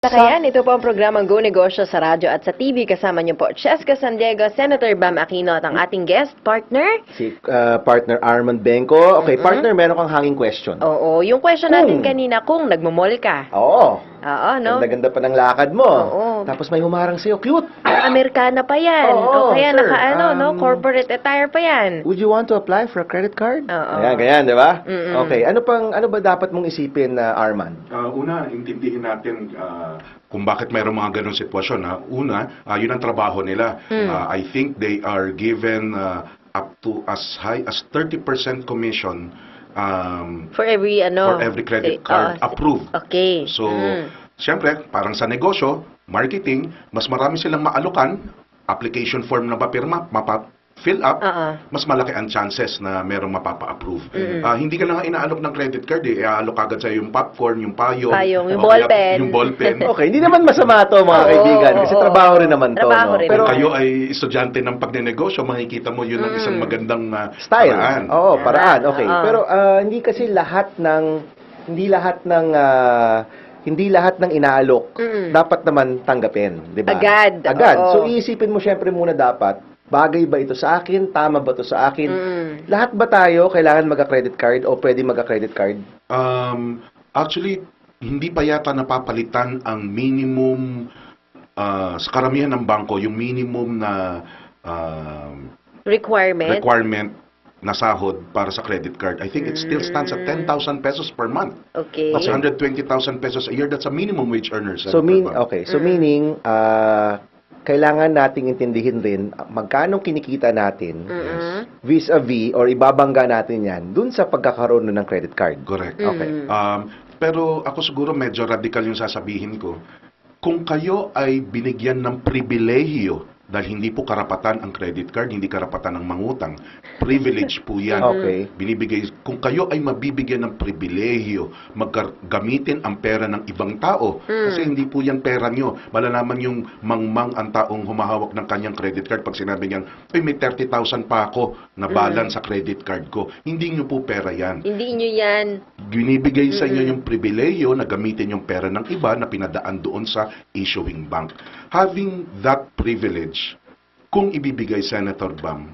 Kakayan, ito po ang programang Go Negosyo sa radyo at sa TV. Kasama niyo po Cheska San Diego, Senator Bam Aquino at ang ating guest partner. Si partner Armand Benko. Okay, partner, meron kang hanging question. Oo, yung question natin kanina, kung nagmamall ka. Oo. Oo, no? Ganda-ganda pa ng lakad mo. Oo. Tapos may humarang sa'yo. Cute! Amerikana pa yan. Oo, o kaya sir. no? Corporate attire pa yan. Would you want to apply for a credit card? Oo. Ayan, ganyan, di ba? Mm-mm. Okay, ano ba dapat mong isipin, Armand? Una, intindihin natin kung bakit mayroong mga ganong sitwasyon. Una, yun ang trabaho nila. I think they are given up to as high as 30% commission For every, for every credit card approved. Okay. So, siyempre, parang sa negosyo, marketing, mas marami silang maalukan, application form na mapirma, fill up, mas malaki ang chances na merong mapapa-approve. Hindi ka na nga inaalok ng credit card, iaalok agad sa'yo yung popcorn, yung payong, Yung ballpen. Yung ballpen. Okay, hindi naman masama to mga kaibigan. Kasi trabaho rin naman to. Trabaho rin Pero Kung kayo ay estudyante ng pagnenegosyo, makikita mo yun ang isang magandang style. paraan. Oo, paraan. Okay. Oo. Pero hindi kasi hindi lahat ng inaalok dapat naman tanggapin, di ba? Agad. Agad. Oo. So iisipin mo syempre muna dapat, bagay ba ito sa akin? Tama ba ito sa akin? Lahat ba tayo kailangan magka-credit card o pwede magka-credit card? Actually, hindi pa yata napapalitan ang minimum sa karamihan ng bangko, yung minimum na requirement na sahod para sa credit card. I think it still stands at 10,000 pesos per month. Okay. That's 120,000 pesos a year. That's a minimum wage earner. So meaning kailangan nating intindihin rin magkano kinikita natin vis-a-vis or ibabangga natin yan dun sa pagkakaroon ng credit card. Correct. Okay. Pero ako siguro medyo radical yung sasabihin ko. Kung kayo ay binigyan ng pribilehiyo dahil hindi po karapatan ang credit card, hindi karapatan ng mangutang. Privilege po yan. Okay. Binibigay, kung kayo ay mabibigyan ng pribilehiyo, gamitin ang pera ng ibang tao. Kasi hindi po yan pera nyo. Malalaman yung mangmang ang taong humahawak ng kanyang credit card pag sinabi niyang, ay may 30,000 pa ako na balance sa credit card ko. Hindi nyo po pera yan. Hindi nyo yan. Binibigay sa inyo yung pribilehiyo na gamitin yung pera ng iba na pinadaan doon sa issuing bank. Having that privilege, kung ibibigay Senator Bam,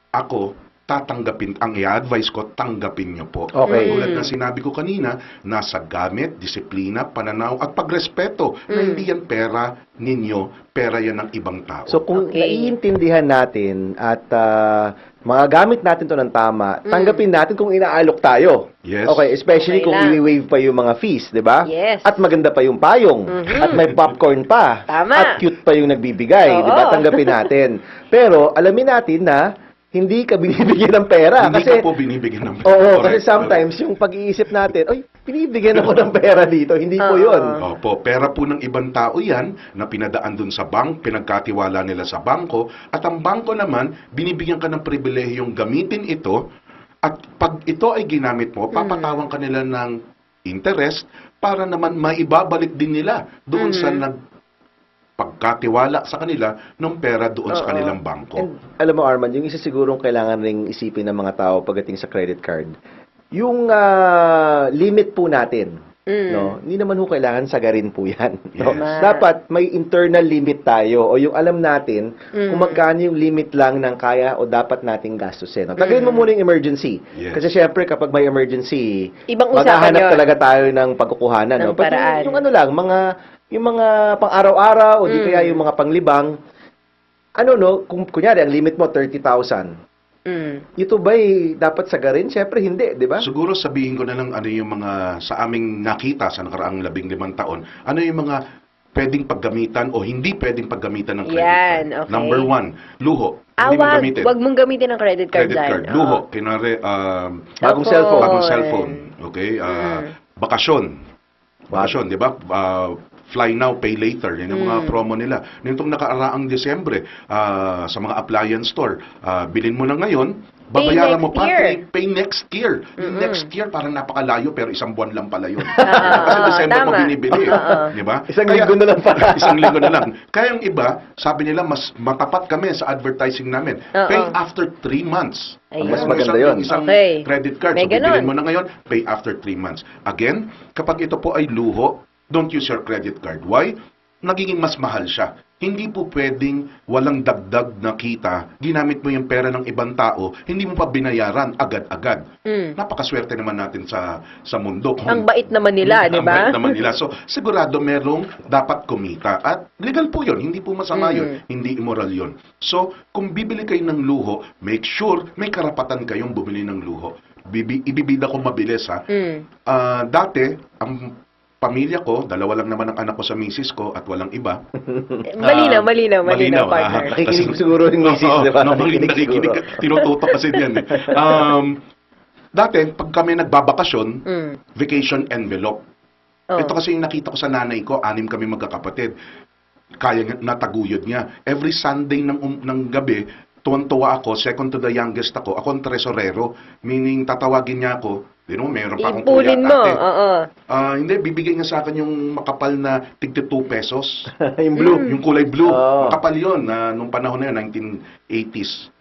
ako, tatanggapin, ang i-advise ko, tanggapin nyo po. Okay. Tulad ng sinabi ko kanina, nasa gamit, disiplina, pananaw, at pagrespeto na hindi yan pera ninyo, pera yan ng ibang tao. So kung Okay. naiintindihan natin at magagamit natin to ng tama, tanggapin natin kung inaalok tayo. Yes. Okay, especially Okay kung lang. i-waive pa yung mga fees, 'di ba? Yes. At maganda pa yung payong, at may popcorn pa, Tama. at cute pa yung nagbibigay, 'di ba? Oo. Tanggapin natin. Pero alamin natin na hindi ka binibigyan ng pera hindi kasi ka po binibigyan ng pera. Oo, kasi Correct. sometimes yung pag-iisip natin, oy, binibigyan ako ng pera dito, hindi po 'yun. Opo, pera po ng ibang tao yan na pinadaan dun sa bank, pinagkatiwala nila sa bangko, at ang bangko naman, binibigyan ka ng pribilehiyong gamitin ito, at pag ito ay ginamit mo, papatawan ka nila ng interest para naman maibabalik din nila doon sa pagkatiwala sa kanila ng pera doon sa kanilang bangko. And alam mo Armand, yung isa sigurong kailangan ring isipin ng mga tao pagdating sa credit card, yung limit po natin. No? Hindi naman ho kailangan sagarin po yan. No? Yes. Dapat may internal limit tayo o yung alam natin kung magkano yung limit lang ng kaya o dapat nating gastusin. No? Tagayin mo muna yung emergency. Yes. Kasi syempre kapag may emergency, Ibang usapan maghahanap yun. talaga tayo ng pagkukuhanan. Ng No? Pag paraan. yung ano lang, yung mga pang-araw-araw o di kaya yung mga panglibang, kung kunyari ang limit mo 30,000. Ito ba'y dapat sagarin? Siyempre hindi, di ba? Siguro sabihin ko na lang ano yung mga sa aming nakita sa nakaraang 15 taon, ano yung mga pwedeng paggamitan o hindi pwedeng paggamitan ng credit Yan, card. okay. Number 1, luho. Hindi mo gamitin. Wag mong gamitin ang credit card Credit dyan. card, luho. Kinare, Bagong cellphone. bagong cellphone. Okay? Bakasyon. Bakasyon, di ba? Fly now, pay later. Yan ang mga promo nila. Nitong nakaraang Desyembre, sa mga appliance store, bilhin mo na ngayon, babayaran mo next pa, year. pay next year. Yung next year, parang napakalayo, pero isang buwan lang pala yun. Kasi December mo tama. binibili. Di ba? Isang linggo na lang pala. Isang linggo na lang. Kaya yung iba, sabi nila, mas matapat kami sa advertising namin. Pay after 3 months. Ayun. Mas maganda yun. Isang Okay. credit card. May So, bibilin ganon. mo na ngayon, pay after 3 months. Again, kapag ito po ay luho, don't use your credit card. Why? Nagiging mas mahal siya. Hindi po pwedeng walang dagdag na kita, ginamit mo yung pera ng ibang tao, hindi mo pa binayaran agad-agad. Napakaswerte naman natin sa mundo. Ang bait naman nila, di ba? Ang bait naman nila. So, sigurado merong dapat kumita. At legal po yun. Hindi po masama yun. Hindi immoral yun. So, kung bibili kayo ng luho, make sure may karapatan kayong bumili ng luho. Ibibida ko mabilis, ha. Dati, ang pamilya ko, dalawa lang naman ang anak ko sa misis ko at walang iba. Malinaw, partner. Nakikinig siguro yung misis, di ba? Nakikinig. Tinututok kasi yan. Dati, pag kami nagbabakasyon, vacation envelope. Ito kasi yung nakita ko sa nanay ko, 6 kami magkakapatid. Kaya nataguyod niya. Every Sunday ng gabi, tuwan-tuwa ako, second to the youngest ako ang tresorero. Meaning, tatawagin niya ako, meron pa akong kuya, Ipulin mo, ate. oo. Hindi, bibigay niya sa akin yung makapal na tig 2 pesos. Yung blue. Yung kulay blue. Oh. Makapal yun, nung panahon na yun, 1980s.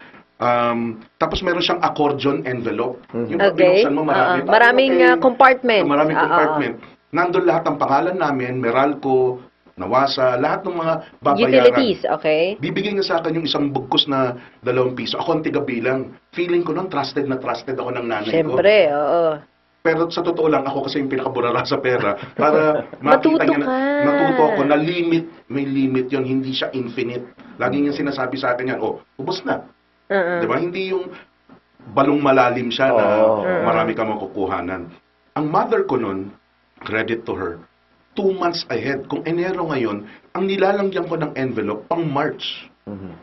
Tapos meron siyang accordion envelope. Yung pag Okay. binuksan mo, marami. Maraming compartment. Maraming compartment. Nandun lahat ang pangalan namin, Meralco, Nawasa, lahat ng mga babayaran. Utilities, okay? Bibigay niya sa akin yung isang bugkos na 2 piso. Ako ang tigabilang. Feeling ko nun, trusted na trusted ako ng nanay ko. Siyempre, oo. Pero sa totoo lang, ako kasi yung pinakaburara sa pera. Para makita niya Matuto ka. natuto ako na limit, may limit yon, hindi siya infinite. Lagi niya sinasabi sa akin yan, ubos na. Diba? Hindi yung balong malalim siya na marami ka makukuhanan. Ang mother ko nun, credit to her, 2 months ahead. Kung Enero ngayon, ang nilalangyan ko ng envelope pang March.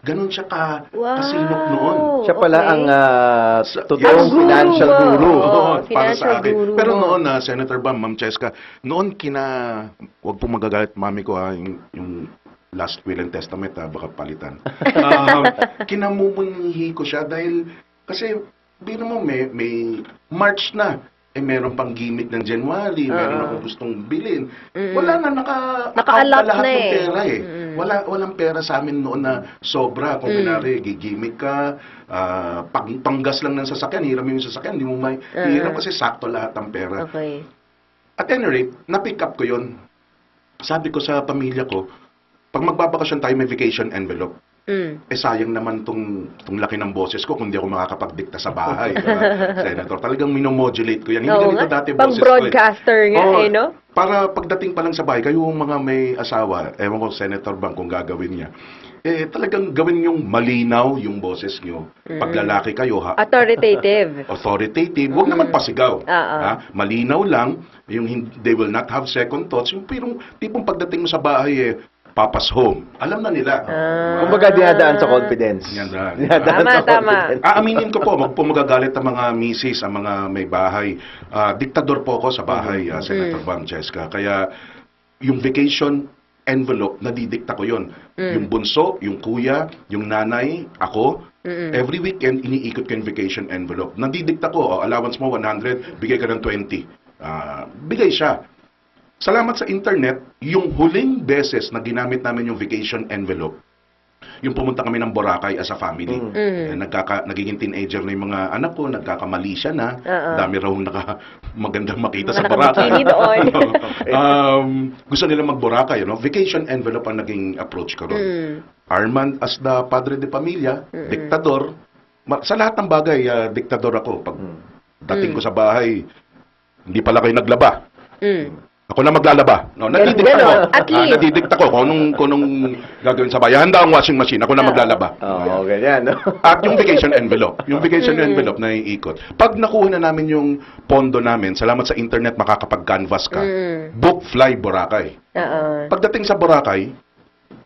Ganon siya kasinop noon. Siya pala Okay. ang Yes. totoong financial guru. Oo. Para sa Financial akin. guru Pero mo. noon, Senator Bam, Ma'am Cheska, noon wag pong magagalit mami ko, yung last will and testament, baka palitan. Kinamumunihi ko siya dahil, kasi, bino mo, may March na. Meron pang gimmick ng January, meron akong gustong bilhin. Wala na, Naka-allot lahat na ng eh. pera eh. Walang pera sa amin noon na sobra. Kung kunwari, gigimik ka, panggas lang ng sasakyan, hiram yung sasakyan, hindi mo may hiram kasi sakto lahat ng pera. Okay. At any rate, na-pick up ko yun. Sabi ko sa pamilya ko, pag magbabakasyon tayo, may vacation envelope. Sayang naman tong laki ng boses ko kung di ako makakapagdikta sa bahay. Senator, talagang minomodulate ko yan. Hindi Oo ganito nga. dati Pang boses ko. broadcaster nga no? Para pagdating pa lang sa bahay, kayo mga may asawa, ewan ko, Senator Bang, kung gagawin niya, talagang gawin yung malinaw yung boses nyo. Pag lalaki kayo, Authoritative. authoritative, huwag naman pasigaw. Oo. Malinaw lang, yung they will not have second thoughts. Yung tipong pagdating mo sa bahay, papa's home. Alam na nila. Kumbaga dinadaan sa confidence. Dinadaan. Dinadaan sa Tama. confidence. Aaminin ko po, magagalit ang mga misis, ang mga may bahay. Diktador po ako sa bahay, Senator Bang Cheska. Kaya yung vacation envelope, nadidikta ko yon. Yung bunso, yung kuya, yung nanay, ako, every weekend, iniikot ko yung vacation envelope. Nadidikta ko, allowance mo 100, bigay ka ng 20. Bigay siya. Salamat sa internet, yung huling beses na ginamit namin yung vacation envelope, yung pumunta kami ng Boracay as a family. Nagiging teenager na yung mga anak ko, nagkakamali siya na. Dami raw magandang makita sa Boracay. Nakabikini doon. Gusto nila mag-Boracay, Vacation envelope ang naging approach ko ron. Armand as the padre de pamilya, diktador. Sa lahat ng bagay, diktador ako. Pag dating ko sa bahay, hindi pala kayo naglaba. Ako na maglalaba. Nadidikta ko. At least. Nadidikta ko kung anong gagawin sa bayan. Handa ang washing machine. Ako na maglalaba. Ganyan. At yung vacation envelope. Yung vacation envelope na iikot. Pag nakuha na namin yung pondo namin, salamat sa internet, makakapag-canvas ka. Book Fly Boracay. Pagdating sa Boracay,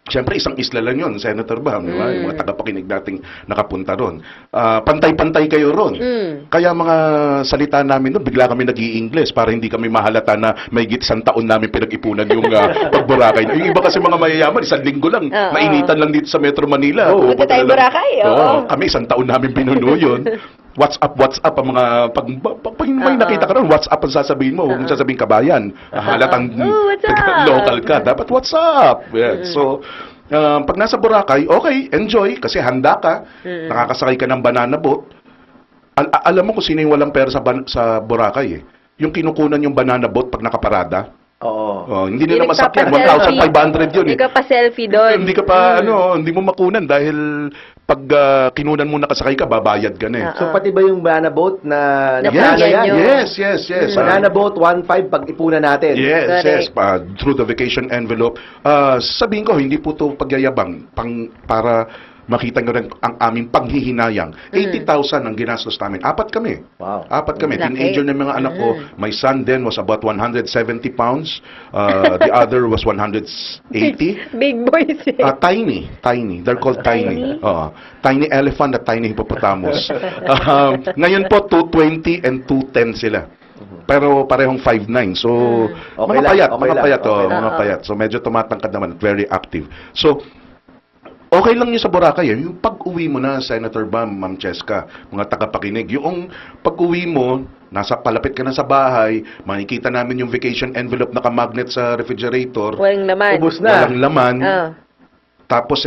siyempre, isang isla lang yun, Senator Bam, di ba? Yung mga tagapakinig nating nakapunta ron. Pantay-pantay kayo ron. Kaya mga salita namin doon, bigla kami nag-i-English para hindi kami mahalata na may isang taon namin pinag-ipunan yung pag-Boracay. Yung iba kasi mga mayayaman, 1 linggo lang. Mainitan lang dito sa Metro Manila. Punta tayo Boracay. Kami 1 taon namin pinuno yun. WhatsApp ang mga pag may nakita ka ron, WhatsApp ang sasabihin mo, huwag mong sasabihin kabayan. Halatang what's up? local ka, dapat WhatsApp. Yeah. So, pag nasa Boracay, okay, enjoy kasi handa ka, nakakasakay ka ng banana boat. Alam mo kung sino yung walang pera sa Boracay eh. Yung kinukunan yung banana boat pag nakaparada, Oo. Oh, hindi nila Hindi masakyan. nagpapa-selfie. 1,500 yun. Hindi ka pa selfie doon. Hindi ka pa, hindi mo makunan dahil pag kinunan mo nakasakay ka, babayad ka na eh. So pati ba yung banana boat na Na Yes, Yes, yan? nyo. yes. Banana boat 1.5 pag ipunan natin. Yes, Correct. through the vacation envelope. Sabihin ko, hindi po to pagyayabang para makita nyo rin ang aming panghihinayang. 80,000 ang ginastos namin. Apat kami. Wow. Apat kami. Laki. Teenager ng mga anak ko. My son then was about 170 pounds. The other was 180. Big boys eh. Tiny. They're called tiny. Tiny elephant at tiny hippopotamus. Ngayon po, 220 and 210 sila. Pero parehong 5'9". So, Okay mga lang, payat, okay mga lang, payat, okay lang. mga payat. So, medyo tumatangkad naman, very active. So, okay lang yun sa Boracay. Yung pag-uwi mo na, Senator Bam, Ma'am Cheska, mga tagapakinig, yung pag-uwi mo, nasa palapit ka na sa bahay, makikita namin yung vacation envelope na kamagnet sa refrigerator, Walang naman. Ubus na. walang laman, Ah. tapos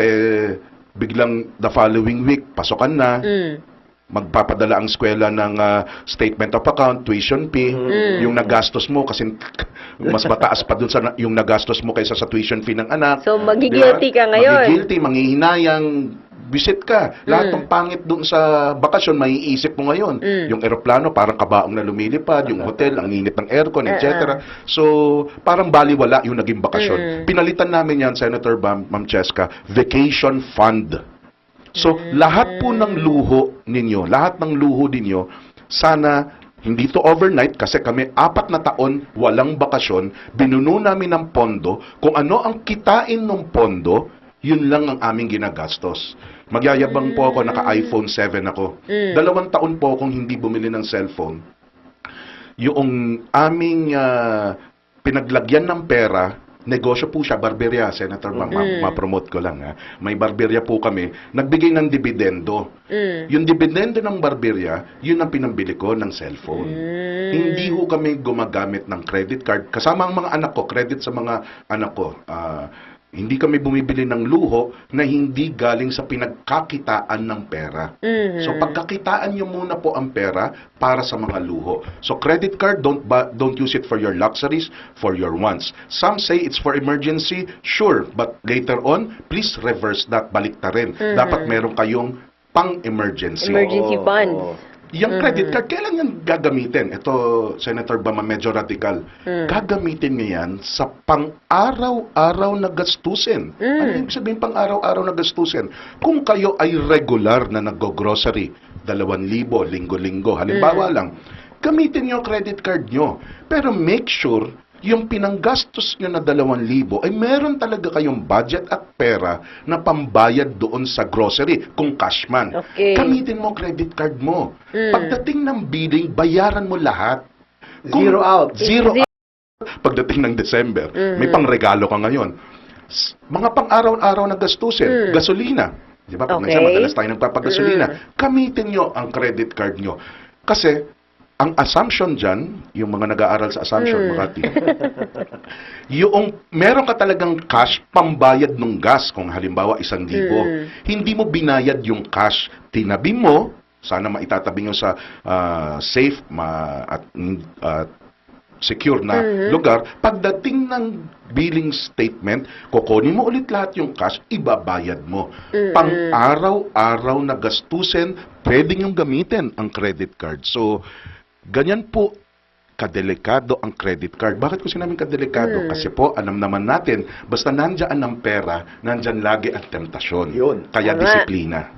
biglang the following week, pasokan na, magpapadala ang eskwela ng statement of account, tuition fee, yung nagastos mo kasi mas mataas pa dun sa yung nagastos mo kaysa sa tuition fee ng anak. So, magigilty ka ngayon. Magigilty, manghihinayang, visit ka. Lahat ng pangit dun sa bakasyon, maiisip mo ngayon. Yung eroplano, parang kabaong na lumilipad, yung hotel, ang init ng aircon, etc. So, parang baliwala yung naging bakasyon. Pinalitan namin yan, Senator Bam, Ma'am Cheska, vacation fund. So, lahat po ng luho ninyo, sana hindi to overnight kasi kami 4 na taon walang bakasyon, binuno namin ng pondo, kung ano ang kitain ng pondo, yun lang ang aming ginagastos. Magyayabang po ako, naka-iPhone 7 ako. 2 taon po akong hindi bumili ng cellphone. Yung aming pinaglagyan ng pera, negosyo po siya, barberya, Senator, ma-promote ko lang. May barberya po kami, nagbigay ng dividendo. Yung dividendo ng barberya, yun ang pinambili ko ng cellphone. Hindi ho kami gumagamit ng credit card. Kasama ang mga anak ko, credit sa mga anak ko. Hindi kami bumibili ng luho na hindi galing sa pinagkakitaan ng pera. So pagkakitaan nyo muna po ang pera para sa mga luho. So credit card, don't use it for your luxuries, for your wants. Some say it's for emergency, sure, but later on, please reverse that, baliktarin. Dapat meron kayong pang-emergency. Emergency Oo, funds. oo. Yung credit card, kailan yan gagamitin? Ito, Senator Bama, medyo radical. Gagamitin niyo yan sa pang-araw-araw na gastusin. Ano yung sabihin pang-araw-araw na gastusin? Kung kayo ay regular na nag-grocery, 2,000, linggo-linggo, halimbawa lang, gamitin niyo credit card niyo. Pero make sure yung pinanggastos nyo na 2,000 ay meron talaga kayong budget at pera na pambayad doon sa grocery kung cash man. Okay. Gamitin mo credit card mo. Pagdating ng billing, bayaran mo lahat. Zero out. Zero out. Pagdating ng December, may pangregalo ka ngayon. Mga pang-araw-araw na gastusin. Gasolina. Di ba? Pag Okay. madalas tayo nagpapagasolina. Gamitin nyo ang credit card nyo. Kasi, ang assumption dyan, yung mga nag-aaral sa assumption, Makati, yung meron ka talagang cash pambayad ng gas, kung halimbawa 1,000, hindi mo binayad yung cash, tinabi mo, sana maitatabi nyo sa safe at secure na lugar, pagdating ng billing statement, kukunin mo ulit lahat yung cash, ibabayad mo. Pang-araw-araw na gastusin, pwede nyo gamitin ang credit card. So, ganyan po kadelikado ang credit card. Bakit ko sinabing kadelikado? Kasi po, alam naman natin, basta nandyan ang pera, nandyan lagi ang temptasyon. Yun. Kaya Tama. disiplina.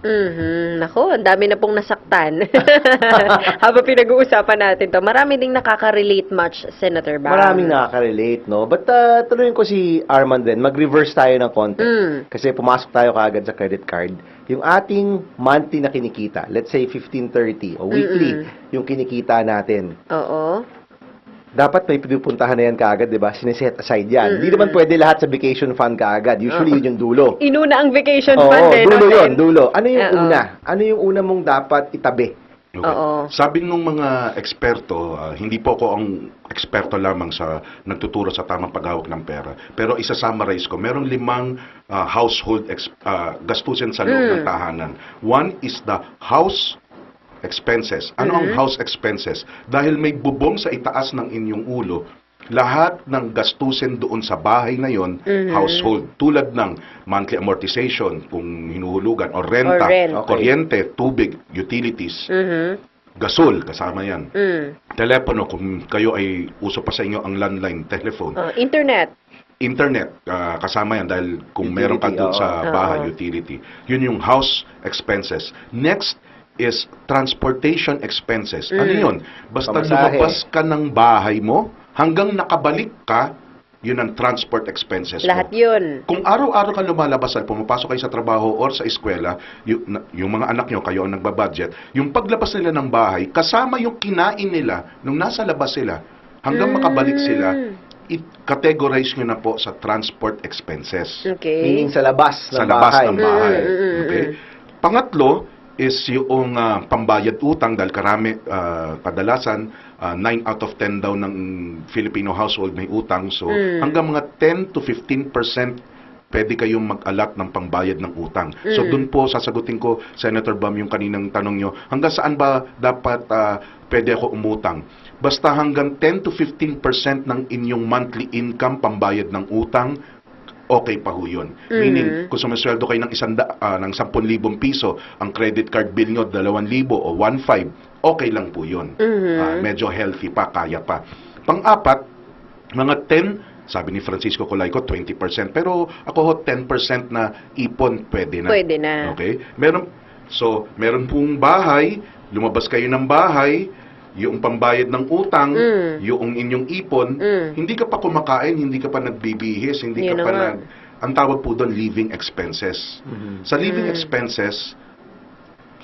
Naku, ang dami na pong nasaktan. Habang pinag-uusapan natin to, marami ding nakaka-relate much, Senator Bam. Maraming nakaka-relate, no? But tuloyin ko si Armand din. Mag-reverse tayo ng konti. Kasi pumasok tayo kaagad sa credit card. Yung ating monthly na kinikita, let's say 1530 o weekly, yung kinikita natin. Oo. Dapat may pinupuntahan na yan kaagad, di ba? Sineset aside yan. Hindi naman pwede lahat sa vacation fund kaagad. Usually, yun yung dulo. Inuna ang vacation Oo, fund eh. dulo no, yun, Sen? dulo. Ano yung Oo. una? Ano yung una mong dapat itabi? Okay. Oo. Sabi ng mga eksperto, hindi po ako ang eksperto lamang sa nagtuturo sa tamang paghawak ng pera. Pero isa-summarize ko, merong 5 household gastusin sa loob ng tahanan. One is the house expenses. Ano ang house expenses? Dahil may bubong sa itaas ng inyong ulo, lahat ng gastusin doon sa bahay na yon, household, tulad ng monthly amortization kung hinuhulugan, o renta, Or rent. Okay. kuryente, tubig, utilities, gasol, kasama yan. Telepono, kung kayo ay uso pa sa inyo ang landline telephone. Internet. Internet, kasama yan dahil kung meron ka doon sa Oo. bahay, utility. Yun yung house expenses. Next is transportation expenses. Ano yun? Basta Pamasahe. lumabas ka ng bahay mo, hanggang nakabalik ka, yun ang transport expenses Lahat mo. yun. Kung araw-araw ka lumalabas at pumapasok kayo sa trabaho or sa eskwela, yung mga anak nyo, kayo ang nagbabudget, yung paglabas nila ng bahay, kasama yung kinain nila nung nasa labas sila, hanggang makabalik sila, i-categorize nyo na po sa transport expenses. Okay. Meaning sa labas ng Sa labas bahay. ng bahay. Okay? Pangatlo is yung pambayad utang dahil kadalasan 9 out of 10 daw ng Filipino household may utang. So hanggang mga 10 to 15% pwede kayong mag-allot ng pangbayad ng utang. So doon po sasagutin ko, Senator Bam, yung kaninang tanong nyo, hanggang saan ba dapat pwede ako umutang? Basta hanggang 10 to 15% ng inyong monthly income pambayad ng utang, okay pa ho yun. Meaning, kung sumasweldo kayo ng 10,000 piso, ang credit card bill nyo 2,000 o 1,500, okay lang po yun. Medyo healthy pa, kaya pa. Pang-apat, mga 10, sabi ni Francisco Colayco, 20%. Pero ako ho, 10% na ipon, pwede na. Pwede na. Okay? Meron pong bahay, lumabas kayo ng bahay, yung pambayad ng utang, yung inyong ipon, hindi ka pa kumakain, hindi ka pa nagbibihis, hindi Yun ka na pa nga. ang tawag po doon, living expenses. Sa living expenses,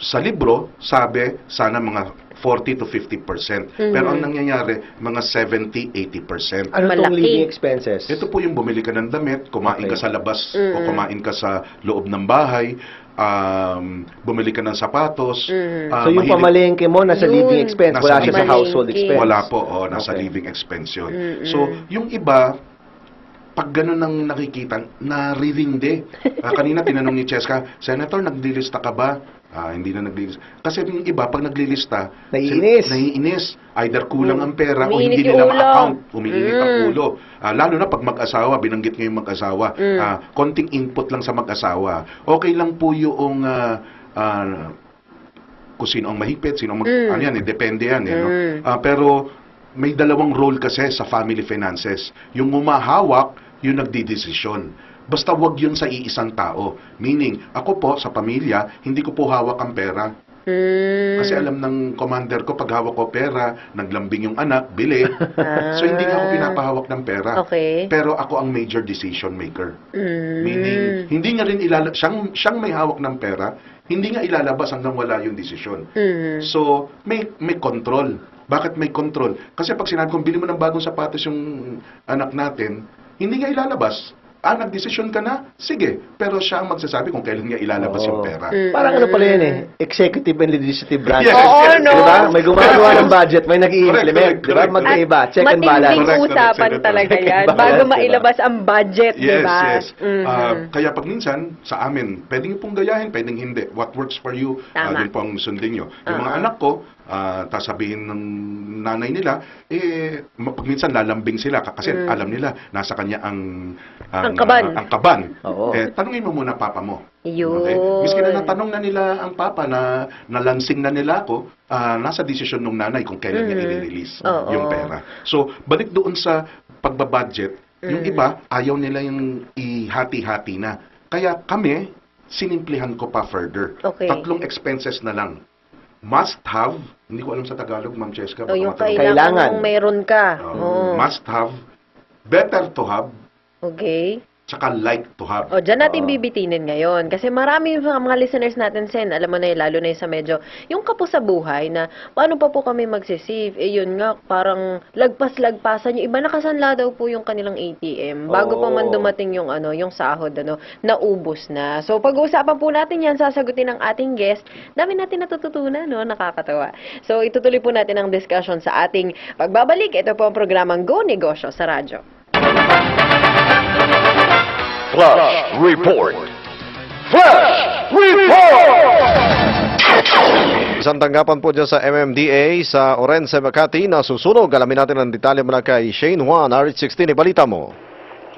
sa libro, sabi, sana mga 40 to 50%. Pero ang nangyayari, mga 70-80%. Ano tong Malaki. living expenses? Ito po yung bumili ka ng damit, kumain Okay. ka sa labas o kumain ka sa loob ng bahay, bumili ka ng sapatos. So yung pamalengke mo nasa Yun. living expense, wala siya sa Nasa household palengke. expense. Wala po, nasa Okay. living expense yun. So, yung iba, pag ganun ang nakikita, naririndi. Kanina tinanong ni Cheska, Senator, naglilista ka ba? Hindi na naglilista. Kasi yung iba, pag naglilista, Naiinis. naiinis. Either kulang ang pera o Umiinit hindi yung nila ulo. ma-account. Umiinit ang ulo. Lalo na pag mag-asawa, binanggit nyo yung mag-asawa. Konting input lang sa mag-asawa. Okay lang po yung kung sino ang mahigpit, sino ang ano yan, depende yan. No? Pero may dalawang role kasi sa family finances. Yung umahawak, yung nagdidesisyon. Basta wag yun sa iisang tao. Meaning, ako po sa pamilya, hindi ko po hawak ang pera. Kasi alam ng commander ko, pag hawak ko pera, naglambing yung anak, bili. So, hindi nga ako pinapahawak ng pera. Okay. Pero ako ang major decision maker. Meaning, hindi nga rin siyang may hawak ng pera, hindi nga ilalabas hanggang wala yung desisyon. So, may control. Bakit may control? Kasi pag sinabi kong, bili mo ng bagong sapatos yung anak natin, hindi nga ilalabas. Nagdesisyon ka na? Sige. Pero siya ang magsasabi kung kailan nga ilalabas yung pera. Parang ano pala yan eh, executive and legislative branch. Yes, Oo, yes, no? yes. Diba? May gumagawa ng budget, may nag-i-implement. Correct, Diba? correct, Magkaiba, check and balance. Matinding Correct, usapan Senator. talaga Check and yan balance, bago diba? mailabas ang budget, di Yes, ba? yes. Kaya pag minsan, sa amin, pwedeng pong gayahin, pwedeng hindi. What works for you, Tama. yun po ang sundin nyo. Yung mga anak ko, sasabihin ng nanay nila, pag minsan lalambing sila, kasi alam nila, nasa kanya ang kaban. ang kaban. Oo. Tanungin mo muna papa mo. Yun. Okay? Miski na natanong na nila ang papa na nalansing na nila ako, nasa desisyon ng nanay kung kailan niya i-release Oo. yung pera. So, balik doon sa pagbabudget, yung iba, ayaw nila yung ihati-hati na. Kaya kami, sinimplihan ko pa further. Okay. 3 expenses na lang. Must have, hindi ko alam sa Tagalog, Ma'am Cheska. O baka yung matanong. Kailangan. kung meron ka. Must have, better to have, Okay. tsaka like to have. O, dyan natin bibitinin ngayon. Kasi marami mga listeners natin, Sen, alam mo na yun, lalo na yun sa medyo, yung kapos sa buhay na, paano pa po kami magsisave? Yun nga, parang lagpas-lagpasan. Yung iba nakasanla daw po yung kanilang ATM. Bago pa man dumating yung, yung sahod, naubos na. So, pag-uusapan po natin yan, sasagutin ng ating guest. Dami natin natututunan, no? Nakakatawa. So, itutuloy po natin ang discussion sa ating pagbabalik. Ito po ang programang Go Negosyo sa radyo. Flash Report. Flash Isang tanggapan po dyan sa MMDA sa Orense, Makati na susunog. Alamin natin ang detalye mula kay Shane Juan, RH16. Ibalita mo.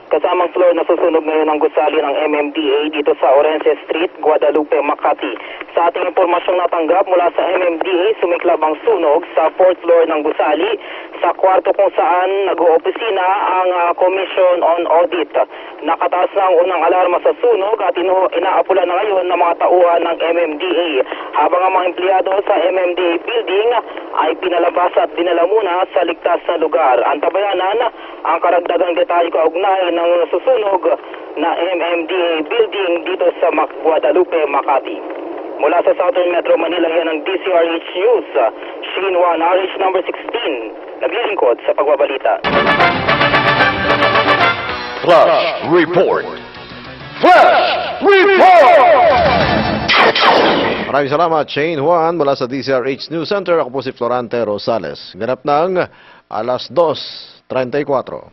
Kasamang floor na susunog ngayon ang gusali ng MMDA dito sa Orense Street, Guadalupe, Makati. Sa ating impormasyong natanggap mula sa MMDA, sumiklab ang sunog sa 4th floor ng gusali sa kwarto kung saan nag-oopisina ang Commission on Audit. Nakataas na ang unang alarma sa sunog at inaapula na ngayon ng mga tauhan ng MMDA. Habang ang mga empleyado sa MMDA building ay pinalabas at dinala muna sa ligtas na lugar. Antabayanan ang karagdagang detalye kaugnay ng susunog na MMDA building dito sa Guadalupe, Makati. Mula sa Southern Metro Manila, yan ang DCRH News. Shane Juan, RH number 16, naglilingkod sa pagbabalita. Flash Report! Flash Report! Maraming salamat, Shane Juan, mula sa DCRH News Center. Ako po si Florante Rosales. Ganap ng alas 2:34.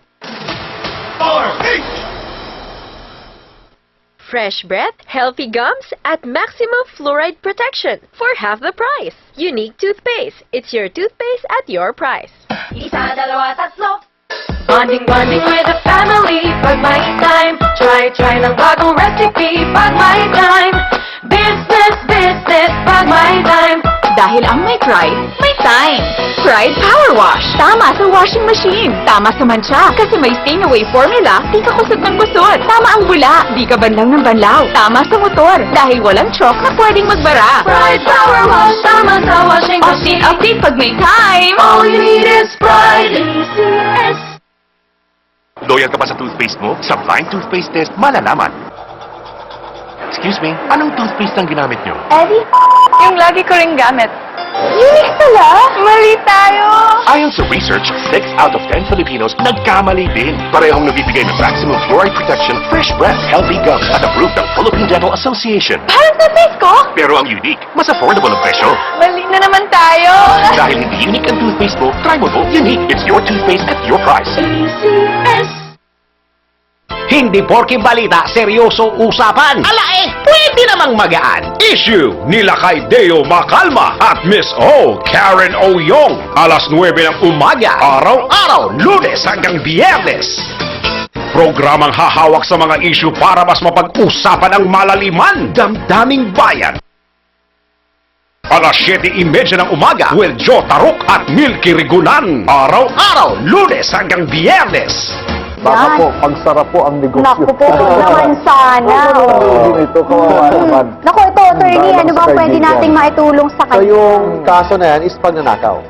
Fresh breath, healthy gums, at maximum fluoride protection for half the price. Unique toothpaste. It's your toothpaste at your price. Isa, dalawa, tatlo. Bonding with the family pag may time. Try ng bagong recipe pag may time. Business pag may time. Dahil ang may pride, may time. Pride Power Wash. Tama sa washing machine. Tama sa mancha. Kasi may stain away formula, di ka kusot ng kusot. Tama ang bula, di ka banlaw ng banlaw. Tama sa motor, dahil walang chalk na pwedeng magbara. Pride Power Wash. Tama sa washing machine. Update pag may time. All you need is Pride. Loyal ka ba sa toothpaste mo? Sa blind toothpaste test, malalaman. Excuse me, anong toothpaste ang ginamit nyo? Eddie, yung lagi ko ring gamit. Unique pala? Mali tayo. Ayon sa research, 6 out of 10 Filipinos nagkamali din. Parehong nabibigay ng maximum fluoride protection, fresh breath, healthy gums at approved ng Philippine Dental Association. Parang sa face ko? Pero ang unique, mas affordable ang presyo. Mali na naman tayo. Dahil hindi unique ang toothpaste mo, try mo to unique. It's your toothpaste at your price. Hindi porke balita, seryoso usapan. Alae, pwede namang magaan. Issue nila kay Deo Macalma at Miss O. Karen Oyong. Alas 9 ng umaga, araw-araw, Lunes hanggang Biyernes. Programang hahawak sa mga issue para mas mapag-usapan ang malaliman, damdaming bayan. Alas 7:30 ng umaga, with Joe Taruk at Milky Rigunan. Araw-araw, Lunes hanggang Biyernes. Baka po, pagsarap po ang negosyo. Naku po, naman sana. Ito, kawawa naman. Naku, ito, attorney, ano ba Kaibigan. pwede nating maitulong sa So kanya? yung kaso na yan is pagnanakaw.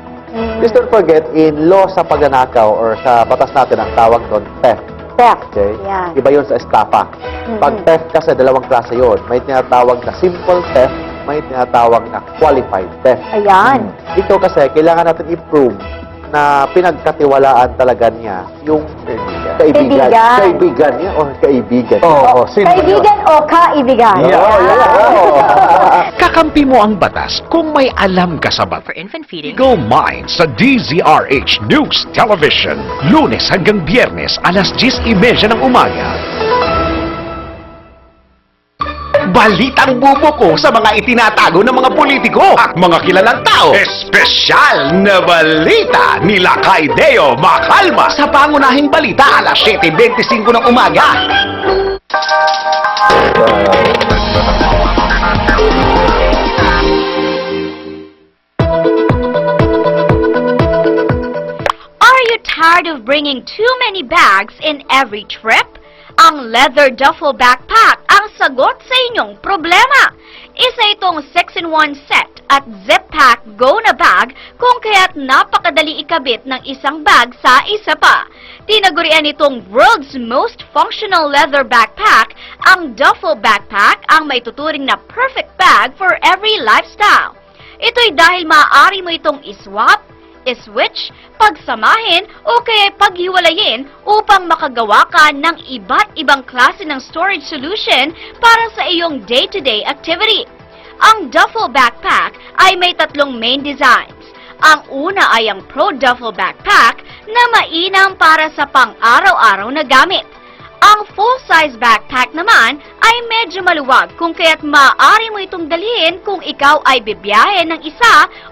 Please don't forget, in law sa pagnanakaw or sa batas natin, ang tawag doon, theft. Theft. Okay? Yan. Iba yun sa estafa. Pag theft kasi, dalawang klase yun. May tinatawag na simple theft, may tinatawag na qualified theft. Ayan. Ito kasi, kailangan natin i-prove na pinagkatiwalaan talaga niya yung Kaibigan. Kaibigan niya or kaibigan. Oo, Kaibigan o kaibigan? Kakampi mo ang batas kung may alam ka sa batas. For infant feeding. Go Mind sa DZRH News Television. Lunes hanggang Biyernes, alas 10:30 ng umaga. Balitang bubo ko sa mga itinatago ng mga politiko at mga kilalang tao. Espesyal na balita nila kay Deo Macalma sa pangunahing balita alas 7:25 ng umaga. Are you tired of bringing too many bags in every trip? Ang leather duffel backpack ang sagot sa inyong problema. Isa itong 6-in-1 set at zip pack go na bag kung kaya't napakadali ikabit ng isang bag sa isa pa. Tinagurian itong world's most functional leather backpack, ang duffel backpack ang may tuturing na perfect bag for every lifestyle. Ito'y dahil maaari mo itong iswap, iswitch, pagsamahin o kaya paghiwalayin upang makagawa ka ng iba't ibang klase ng storage solution para sa iyong day-to-day activity. Ang duffel backpack ay may 3 main designs. Ang una ay ang Pro Duffel Backpack na mainam para sa pang-araw-araw na gamit. Ang full-size backpack naman ay medyo maluwag kung kaya't maaari mo itong dalhin kung ikaw ay bibiyahe ng 1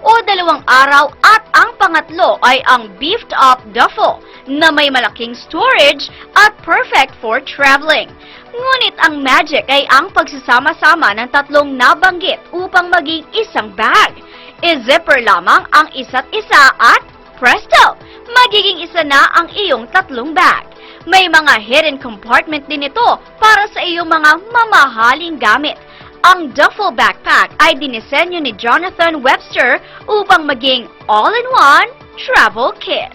o 2 araw at ang pangatlo ay ang beefed-up duffel na may malaking storage at perfect for traveling. Ngunit ang magic ay ang pagsasama-sama ng tatlong nabanggit upang maging isang bag. I-zipper lamang ang isa't isa at presto! Magiging isa na ang iyong tatlong bag. May mga hidden compartment din ito para sa iyong mga mamahaling gamit. Ang duffel backpack ay dinisenyo ni Jonathan Webster upang maging all-in-one travel kit.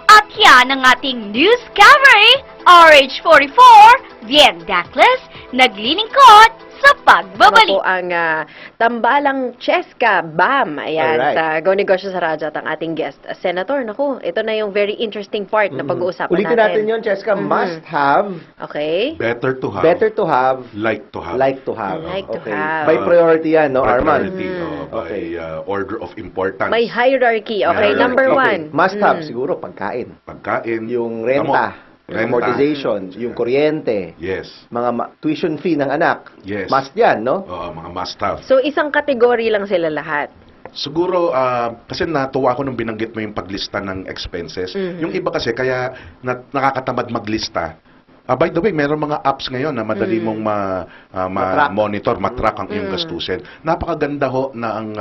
At yan ang ating news covery, RH44, Bien Dacles, naglilingkod sa pagbabalik. Ako po ang tambalang Cheska Bam. Ayan, Alright. sa Go Negosyo sa Radyo at ang ating guest, Senator. Naku, ito na yung very interesting part na pag-uusapan Ulitin natin yun, Cheska. Must have, Okay? Better to have. better to have, Like to have. like to have. Like to Okay. have. By priority yan, no, By Arman? priority, by Okay. order of importance. May hierarchy. Okay, Hierarchy. number Okay. 1. Must have, siguro, pagkain. Pagkain. Yung renta, yung amortization, yung kuryente, Yes. mga tuition fee ng anak. Yes. Must yan, no? Oo, mga must have. So, isang kategory lang sila lahat. Siguro, kasi natuwa ko nung binanggit mo yung paglista ng expenses. Yung iba kasi, kaya nakakatamad maglista. By the way, meron mga apps ngayon na madali mong ma-monitor, matrack ang iyong gastusin. Napakaganda ho na ang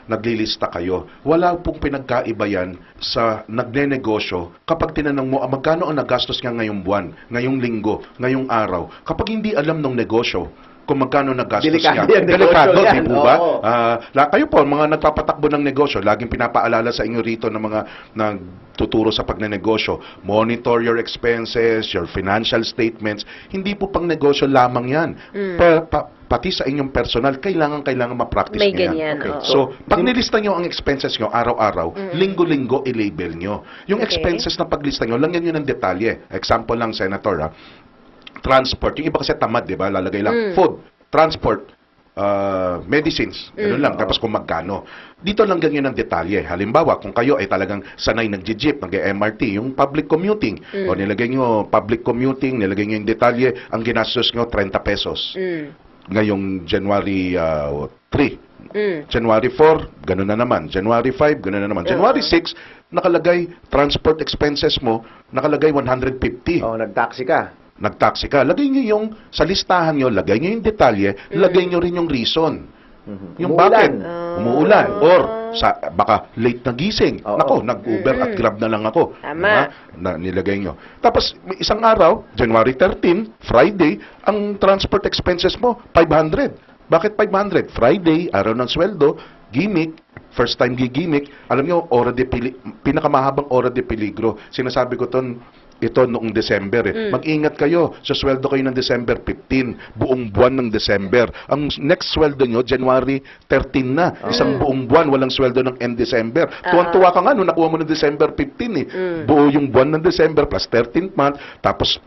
naglilista kayo. Wala pong pinagkaiba yan sa nagnenegosyo kapag tinanong mo, magkano ang nagastos niya ngayong buwan, ngayong linggo, ngayong araw. Kapag hindi alam ng negosyo, kung magkano nagastos Delikado niya. yan, negosyo yan. Di po ba? Oo. Kayo po, mga nagpapatakbo ng negosyo, laging pinapaalala sa inyo rito ng mga nagtuturo sa pagnenegosyo, monitor your expenses, your financial statements. Hindi po pang negosyo lamang yan. Pati sa inyong personal, kailangan ma-practice May niyo ganyan, yan. oo. So, pag nilista nyo ang expenses nyo araw-araw, linggo-linggo i-label nyo. Yung Okay. expenses na paglista nyo, lagyan nyo ng detalye. Example lang, Senator, transport. Yung iba kasi tamad, di ba? Lalagay lang food, transport, medicines, gano'n lang. Tapos kung magkano. Dito lang ganyan ng detalye. Halimbawa, kung kayo ay talagang sanay nag-jeep, nag-MRT, yung public commuting, o nilagay nyo public commuting, nilagay nyo yung detalye, ang ginastos nyo 30 pesos. Ngayong January 3. January 4, gano'n na naman. January 5, gano'n na naman. January 6, nakalagay, transport expenses mo, nakalagay 150. Oh, nag-taxi ka. Nag-taxi ka. Lagay nyo yung, sa listahan nyo, lagay nyo yung detalye, lagay nyo rin yung reason. Yung Umuulan. bakit? Umuulan. Or, baka late na gising. Oo. Nako, nag-Uber at Grab na lang ako. Tama. Diba? Na nilagay nyo. Tapos, may isang araw, January 13, Friday, ang transport expenses mo, 500. Bakit 500? Friday, araw ng sweldo, gimmick, first time gimmick. Alam nyo, pinakamahabang ora de peligro. Sinasabi ko ito noong December. Mag-ingat kayo. Sa sweldo kayo ng December 15, buong buwan ng December. Ang next sweldo nyo, January 13 na. Isang buong buwan, walang sweldo ng end December. Tuwan-tuwa ka nga nung nakuha mo ng December 15 Buo yung buwan ng December plus 13th month, tapos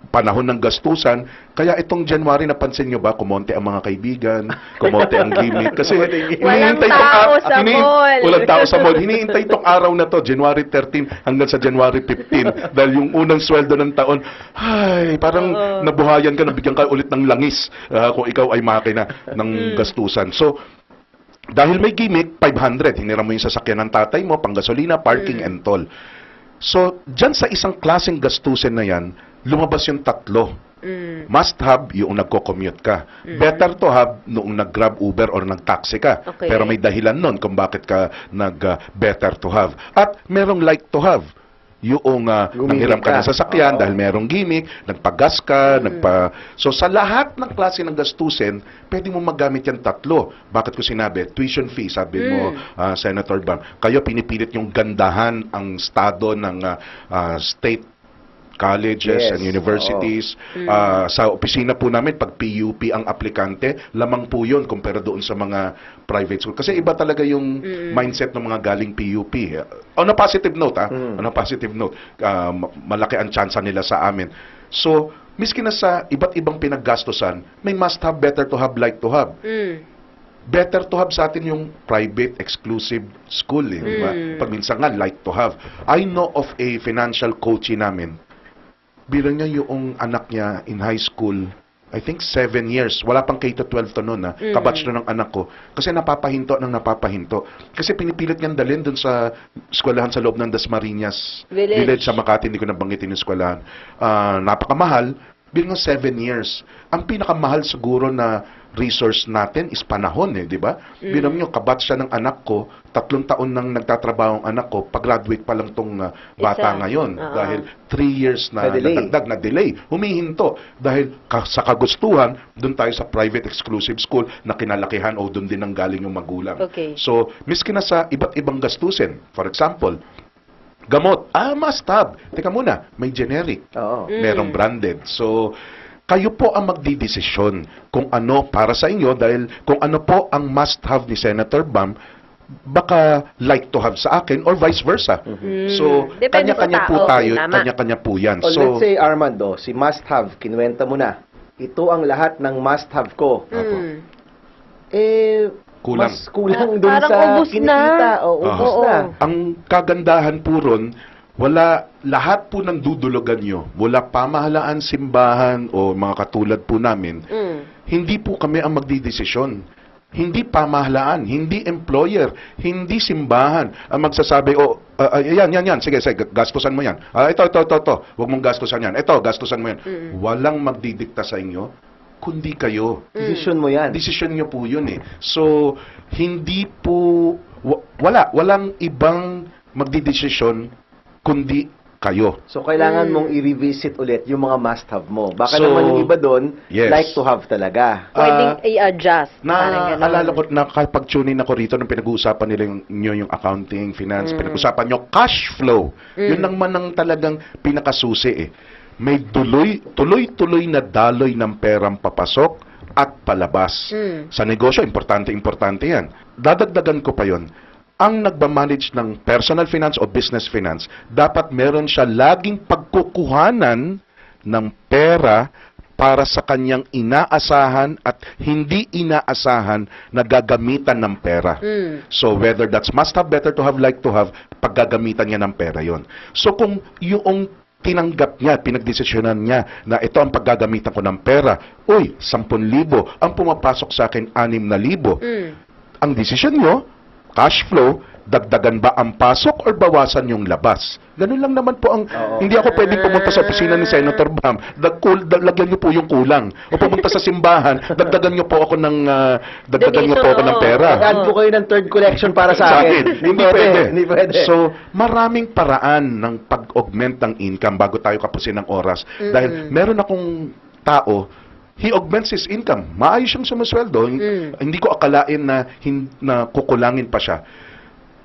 panahon ng gastusan. Kaya itong January, napansin nyo ba, kumonte ang mga kaibigan, kumonte ang gimmick. Kasi Walang hinihintay tao sa mall. Walang tao sa mall. Hinihintay itong araw na to, January 13 hanggang sa January 15. Dahil yung unang sweldo ng taon, ay, parang nabuhayan ka, nabigyan ka ulit ng langis kung ikaw ay makina ng gastusan. So, dahil may gimmick, 500. Hiniram mo yung sasakyan ng tatay mo, panggasolina, parking, and toll. So, dyan sa isang klaseng gastusin na yan, lumabas yung tatlo. Must have, yung nagko-commute ka. Better to have, noong nag-grab Uber or nag-taxi ka. Okay. Pero may dahilan nun kung bakit ka nag-better to have. At merong like to have. Yung nanghiram ka ng sasakyan dahil merong gimmick, nagpagas ka, So sa lahat ng klase ng gastusin, pwede mo magamit yan tatlo. Bakit ko sinabi? Tuition fee, sabi mo, Senator Bam. Kayo pinipilit yung gandahan ang estado ng state colleges Yes, and universities. Sa opisina po namin, pag PUP ang aplikante, lamang po yun kumpara doon sa mga private school. Kasi iba talaga yung mindset ng mga galing PUP. On a positive note, on a positive note, malaki ang tsansa nila sa amin. So, miski na sa iba't ibang pinaggastosan, may must have, better to have, like to have. Better to have sa atin yung private, exclusive school. Di ba? Pag minsan nga, like to have. I know of a financial coachee namin bilang niya yung anak niya in high school, I think 7 years. Wala pang K-12 to noon. Kabatch na ng anak ko. Kasi napapahinto. Kasi pinipilit niyang dalhin dun sa eskwelahan sa loob ng Dasmariñas Village sa Makati. Hindi ko nabanggitin yung eskwelahan. Napakamahal. Bilang 7 years. Ang pinakamahal siguro na resource natin is panahon, di ba? Bilang nyo, kabatch siya ng anak ko, 3 taon nang nagtatrabaho ang anak ko, pag-graduate pa lang tong bata ngayon. Dahil 3 years na nadagdag na delay. Humihinto. Dahil sa kagustuhan, doon tayo sa private exclusive school na kinalakihan o doon din ang galing yung magulang. Okay. So, miski na sa iba't ibang gastusin, for example, gamot, must have. Teka muna, may generic. Merong branded. So, kayo po ang magdidesisyon kung ano para sa inyo dahil kung ano po ang must have ni Senator Bam, baka like to have sa akin or vice versa. So, Depende kanya-kanya sa po tao. tayo, Tama. kanya-kanya po yan. O So, let's say, Armando, si must have, kinuwenta mo na. Ito ang lahat ng must have ko. Kulang. Mas kulang dun Parang sa ubos na. kinikita. Ubos na. ang kagandahan po ron, wala, lahat po ng dudulugan nyo, mula pamahalaan, simbahan, o mga katulad po namin, hindi po kami ang magdidesisyon. Hindi pamahalaan, hindi employer, hindi simbahan ang magsasabi, yan, sige, gastusan mo yan. Ito, huwag mong gastusan yan. Ito, gastusan mo yan. Walang magdidikta sa inyo, kundi kayo. Decision mo yan. Decision nyo po yun eh. So, hindi po, walang ibang magdidesisyon kundi kayo. So, kailangan mong i-revisit ulit yung mga must-have mo. Baka So, naman yung iba doon, yes. like to have talaga. Pwedeng i-adjust. Parang ganun. Naalala ko, nakapag-tune in ako rito nung pinag-uusapan nila yung accounting, finance, pinag-uusapan nyo, cash flow. Yun lang man ang talagang pinakasusi eh. May tuloy-tuloy na daloy ng perang papasok at palabas. Sa negosyo, importante yan. Dadagdagan ko pa yon. Ang nagmamanage ng personal finance o business finance, dapat meron siya laging pagkukuhanan ng pera para sa kanyang inaasahan at hindi inaasahan na gagamitan ng pera. So whether that's must have, better to have, like to have, paggagamitan niya ng pera yon. So kung yung tinanggap niya, pinagdesisyonan niya na ito ang paggagamitan ko ng pera, 10,000 ang pumapasok sa akin 6,000. Ang desisyon nyo, cash flow, dagdagan ba ang pasok or bawasan yung labas? Ganun lang naman po ang... Hindi ako pwedeng pumunta sa opisina ni Senator Bam, lagyan niyo po yung kulang. O pumunta sa simbahan, dagdagan niyo po ako ng pera. Mag-add po kayo ng third collection para sa akin. Hindi pwede. Hindi pwede. So, maraming paraan ng pag-augment ng income bago tayo kapusin ng oras. Dahil meron akong tao, he augments his income. Maayos siyang sumasweldo. Hindi ko akalain na kukulangin pa siya.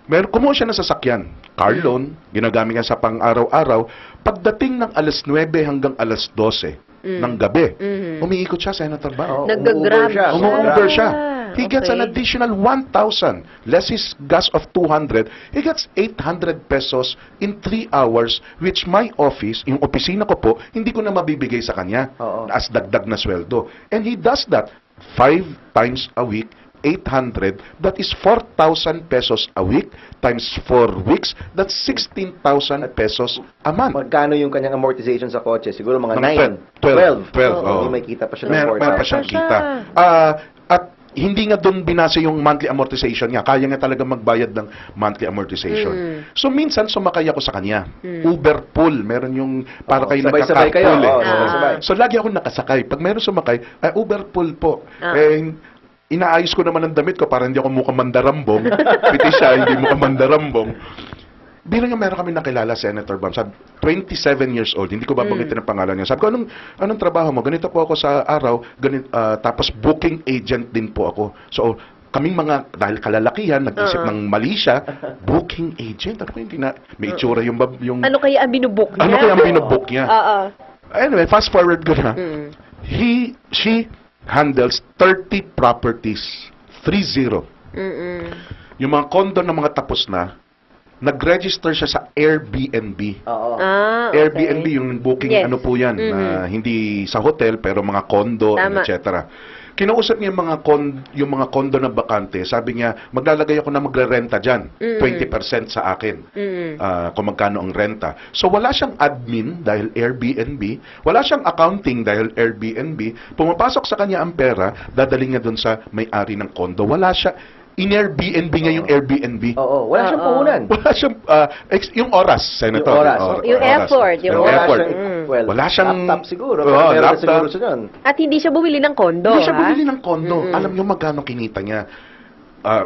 Kumuha siya ng sasakyan. Car loan, ginagamit niya sa pang-araw-araw. Pagdating ng alas 9 hanggang alas 12 ng gabi, umiikot siya, Senator Bam. Nag-grab siya. Umu-Uber siya. He gets Okay. an additional 1,000. Less his gas of 200. He gets 800 pesos in 3 hours, which my office, yung opisina ko po, hindi ko na mabibigay sa kanya as dagdag na sweldo. And he does that 5 times a week, 800. That is 4,000 pesos a week times 4 weeks. That's 16,000 pesos a month. Magkano yung kanyang amortization sa kotse? Siguro mga Mga 9, 12. 12, oo. Hindi may kita pa siya ng Meron pa 4,000. siyang kita. At hindi nga doon binase yung monthly amortization niya. Kaya nga talaga magbayad ng monthly amortization. So, minsan sumakay ako sa kanya. Uber pool. Meron yung para kayo Sabay-sabay kayo. nagka-carpool eh. Sabay-sabay. So, lagi ako nakasakay. Pag meron sumakay, Uber pool po. Inaayos ko naman ang damit ko para hindi ako mukhang mandarambong. Piti siya, hindi mukhang mandarambong. Bilang nga meron kami nakilala, Senator Bam, sabi, 27 years old, hindi ko babanggitin ang pangalan niya. Sabi ko, anong trabaho mo? Ganito po ako sa araw, tapos booking agent din po ako. So, kaming dahil kalalakihan, nag-isip ng mali siya, booking agent? Ano ko hindi na, may itsura yung... Ano kaya ang binubook niya? Ano kaya ang binubook niya? Anyway, fast forward ko na. She handles 30 properties. 30. Yung mga condo na mga tapos na, nag-register siya sa Airbnb. Okay. Airbnb yung booking, Yes. ano po yan, na hindi sa hotel, pero mga condo, Tama. etc. Kinausap niya yung mga kondo na bakante. Sabi niya, maglalagay ako na magre-renta dyan. 20% sa akin. Kung magkano ang renta. So wala siyang admin dahil Airbnb. Wala siyang accounting dahil Airbnb. Pumapasok sa kanya ang pera, dadaling niya dun sa may-ari ng kondo. Wala siya. In-Airbnb niya yung Airbnb. Oo, wala siyang puhunan. Wala siyang, yung oras, Senator. Yung oras. Yung effort, yung Wala effort. siyang, well, Wala siyang laptop siguro. Oo, Pero meron na laptop. siguro siya nun. At hindi siya bumili ng kondo, Hindi siya ha? bumili ng kondo. Alam niyo magkano kinita niya.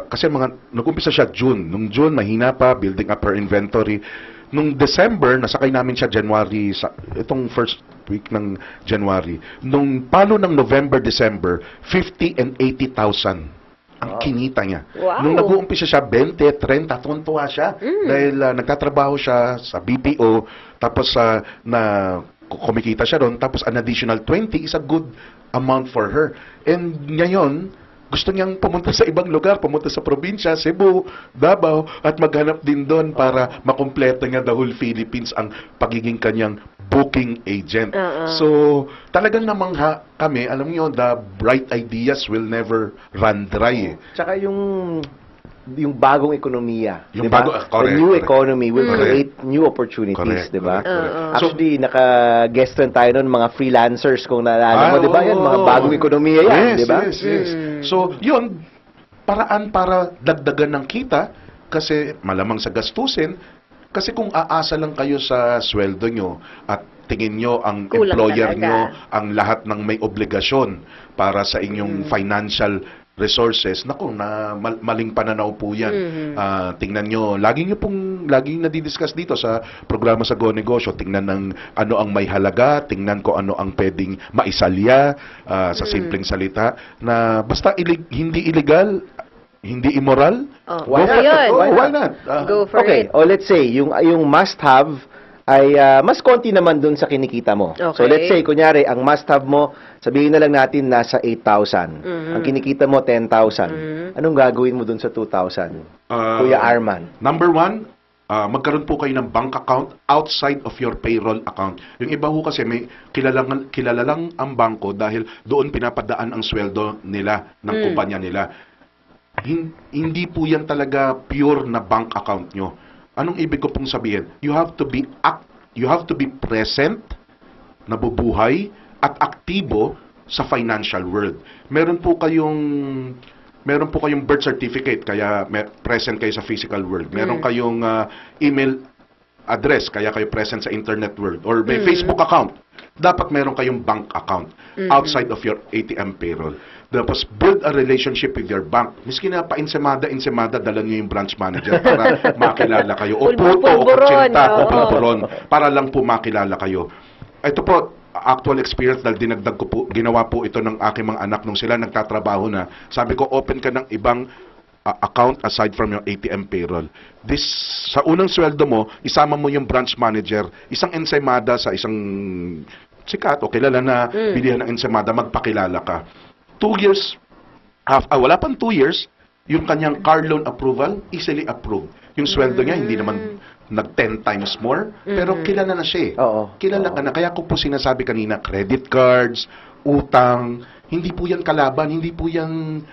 Kasi nag-umpisa siya June. Nung June, mahina pa, building up her inventory. Nung December, nasakay namin siya January, itong first week ng January. Nung palo ng November, December, 50 and 80,000 ang kinita niya. Wow. Nung nag-uumpisa siya, 20, 30, tuwan-tuwa siya. Dahil nagtatrabaho siya sa BPO, tapos na kumikita siya doon, tapos an additional 20 is a good amount for her. And ngayon, gusto niyang pumunta sa ibang lugar, pumunta sa probinsya, Cebu, Davao, at maghanap din doon para makumpleto niya the whole Philippines ang pagiging kanyang booking agent. So, talagang namangha kami, alam niyo, the bright ideas will never run dry. Tsaka yung bagong ekonomiya. Yung diba? correct, The new correct. economy will Correct. create new opportunities, Correct, di ba? correct, correct. Actually, naka-guest rin tayo nun, mga freelancers, kung naalala mo, di ba? Yan, mga oo. bagong ekonomiya yan, Yes, di ba? yes. So, yun, paraan para dagdagan ng kita, kasi malamang sa gastusin, kasi kung aasa lang kayo sa sweldo nyo at tingin nyo ang Kulang employer talaga. nyo ang lahat ng may obligasyon para sa inyong financial resources, naku, maling pananaw po yan. Tingnan nyo, laging nadidiscuss dito sa programa sa Go Negosyo, tingnan ng ano ang may halaga, tingnan ko ano ang pwedeng maisalya, sa simpleng salita, na basta hindi illegal, hindi immoral, Why so not? yun. why not? Go for Okay, it. o let's say, yung must-have ay mas konti naman dun sa kinikita mo. So Okay. let's say, kunyari, ang must-have mo, sabihin na lang natin nasa 8,000. Ang kinikita mo, 10,000. Anong gagawin mo dun sa 2,000? Kuya Arman. Number one, magkaroon po kayo ng bank account outside of your payroll account. Yung iba ho kasi may kilala lang ang bangko dahil doon pinapadaan ang sweldo nila ng kumpanya nila. Hindi po yan talaga pure na bank account nyo. Anong ibig ko pong sabihin? You have to be present, nabubuhay, at aktibo sa financial world. Meron po kayong birth certificate, kaya present kayo sa physical world. Meron kayong email address, kaya kayo present sa internet world. Or may Facebook account. Dapat meron kayong bank account outside of your ATM payroll. Tapos, build a relationship with your bank. Miski na pa-insemada, dala niyo yung branch manager para makilala kayo. O puto, o Pulburon, kutsinta, o oo. pulburon, para lang po makilala kayo. Ito po, actual experience dahil dinagdag ko po, ginawa po ito ng aking mga anak nung sila nagtatrabaho na. Sabi ko, open ka ng ibang account aside from your ATM payroll. Sa unang sweldo mo, isama mo yung branch manager, isang ensaymada sa isang sikat o kilala na bilihan ng ensaymada, magpakilala ka. 2 years, wala pang 2 years, yung kanyang car loan approval, easily approved. Yung sweldo niya, hindi naman nag 10 times more, pero kilala na siya eh. Oo. Kilala ka na. Kaya ko po sinasabi kanina, credit cards, utang, hindi po yan kalaban, hindi po yan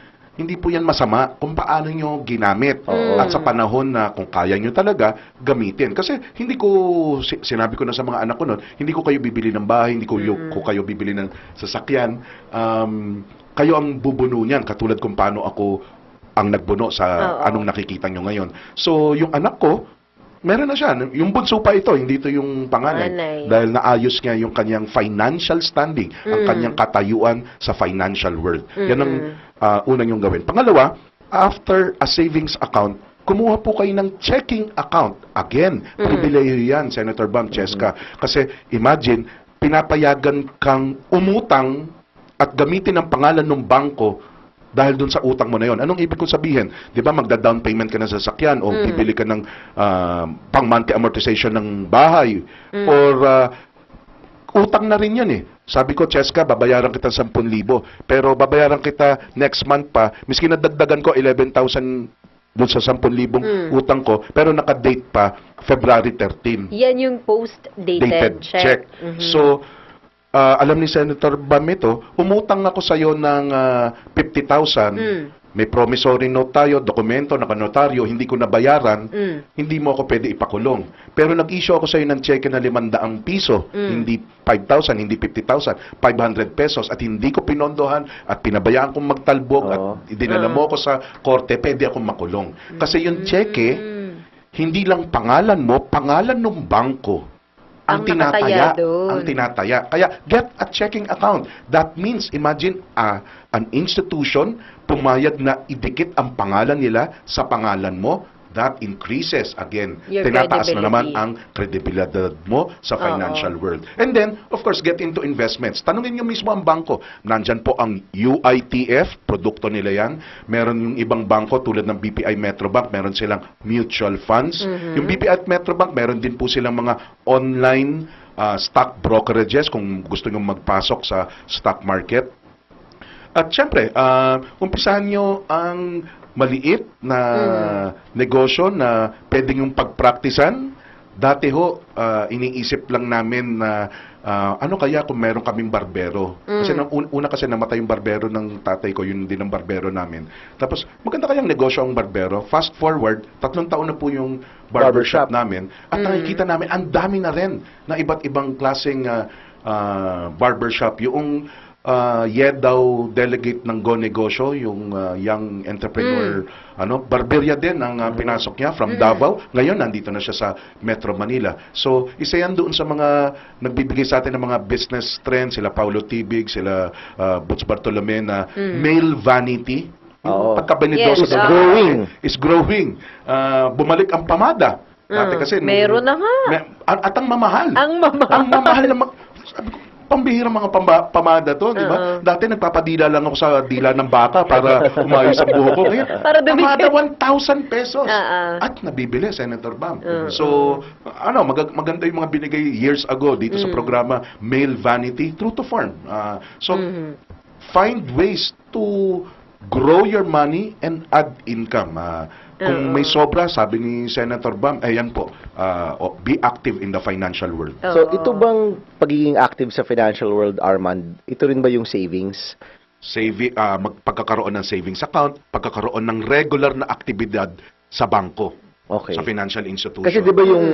masama kung paano nyo ginamit. At sa panahon na kung kaya nyo talaga, gamitin. Kasi hindi ko, sinabi ko na sa mga anak ko noon, hindi ko kayo bibili ng bahay, hindi ko kayo bibili ng sasakyan. Kayo ang bubuno niyan, katulad kung paano ako ang nagbuno sa anong nakikita nyo ngayon. So, yung anak ko, meron na siya. Yung bunso pa ito, hindi ito yung panganay. Dahil naayos niya yung kanyang financial standing, ang kanyang katayuan sa financial world. Yan ang unang yung gawin. Pangalawa, after a savings account, kumuha po kayo ng checking account. Again, pribileyo yan, Senator Bam, Cheska. Kasi imagine, pinapayagan kang umutang at gamitin ang pangalan ng bangko dahil dun sa utang mo na yon. Anong ibig kong sabihin? Di ba magda-down payment ka ng sasakyan o bibili ka ng pang-monthly amortization ng bahay or utang na rin yan eh. Sabi ko, Cheska, babayaran kita 10,000 pero babayaran kita next month pa. Miski nadagdagan ko 11,000 dun sa 10,000 utang ko, pero naka-date pa February 13. Yan yung post-dated check. So, alam ni Senator Bam ito, umutang ako sa iyo ng 50,000. May promissory note tayo, dokumento, nakanotaryo, hindi ko nabayaran, hindi mo ako pwede ipakulong. Pero nag-issue ako sa iyo ng cheque na 500 piso, hindi 5,000, hindi 50,000, 500 pesos, at hindi ko pinondohan at pinabayaan kong magtalbog at dinala mo ako sa korte, pwede akong makulong. Kasi yung cheque, hindi lang pangalan mo, pangalan ng bangko ang nakataya tinataya, doon. ang tinataya. Kaya get a checking account. That means, imagine an institution pumayag na idikit ang pangalan nila sa pangalan mo. That increases, again, Your tinataas na naman credibility. ang credibilidad mo sa financial world. And then, of course, get into investments. Tanungin nyo mismo ang bangko. Nandyan po ang UITF, produkto nila yan. Meron yung ibang bangko tulad ng BPI Metrobank, meron silang mutual funds. Yung BPI at Metrobank, meron din po silang mga online stock brokerages kung gusto nyo magpasok sa stock market. At syempre, umpisahan nyo ang maliit na negosyo na pwedeng yung pagpraktisan. Dati ho, iniisip lang namin na ano kaya kung meron kaming barbero. Kasi una kasi namatay yung barbero ng tatay ko, yun din ang barbero namin. Tapos, maganda kayang negosyo ang barbero. Fast forward, 3 taon na po yung barbershop namin. At nakikita namin, ang dami na rin na iba't ibang klaseng barbershop. Yung Yedaw delegate ng Go Negosyo, yung young entrepreneur, barberya din ang pinasok niya from Davao. Ngayon, nandito na siya sa Metro Manila. So, isa yan doon sa mga nagbibigay sa atin ng mga business trends, sila Paulo Tibig, sila Butch Bartolome, na male vanity. Yung pagkabanidoso Yes, sa growing. is growing. Bumalik ang pamada. Dati kasi, meron na nga. At ang mamahal. Ang mamahal. Ang mamahal na sabi ko, pambihirang mga pamada to, di ba? Dati nagpapadila lang ako sa dila ng baka para umayos ang buhok ko. Ngayon, Para dumikit. pamada 1,000 pesos. Ah. At nabibili, Senator Bam. So, maganda yung mga binigay years ago dito sa programa Male Vanity, True to Form. Find ways to grow your money and add income. Kung may sobra, sabi ni Senator Bam, ayan po, be active in the financial world. So, ito bang pagiging active sa financial world, Armand, ito rin ba yung savings? Pagkakaroon ng savings account, pagkakaroon ng regular na aktibidad sa bangko, Okay. sa financial institution. Kasi di ba yung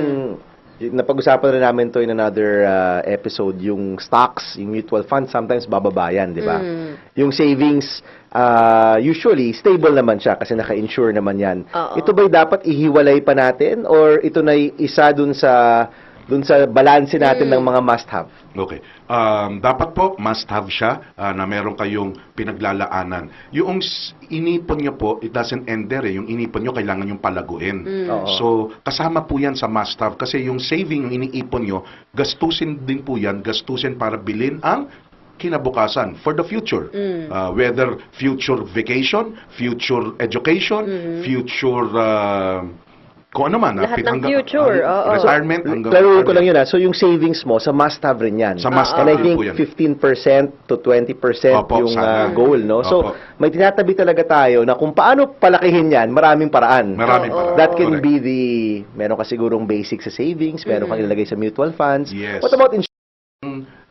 napag-usapan rin namin to in another episode, yung stocks, yung mutual funds, sometimes bababa yan, di ba? Yung savings, usually, stable naman siya kasi naka-insure naman yan. Oo. Ito ba'y dapat ihiwalay pa natin or ito na isa dun sa balanse natin ng mga must-have? Okay. Dapat po, must-have siya na meron kayong pinaglalaanan. Yung inipon nyo po, it doesn't end there. Yung inipon nyo, kailangan yung palaguin. Oo. So, kasama po yan sa must-have. Kasi yung saving, yung iniipon nyo, gastusin din po yan, gastusin para bilhin ang kinabukasan for the future. Whether future vacation, future education, future kung ano man. Lahat ng future, oo. Retirement. Klaruhin ko lang yun So, yung savings mo, sa must-have rin yan. Sa must-have And I rin think po yan. 15% to 20% Opo, yung sana. goal, no? So, Opo. may tinatabi talaga tayo na kung paano palakihin yan, maraming paraan. Maraming paraan. That can Correct. be meron ka sigurong basic sa savings, meron kang ilalagay sa mutual funds. Yes. What about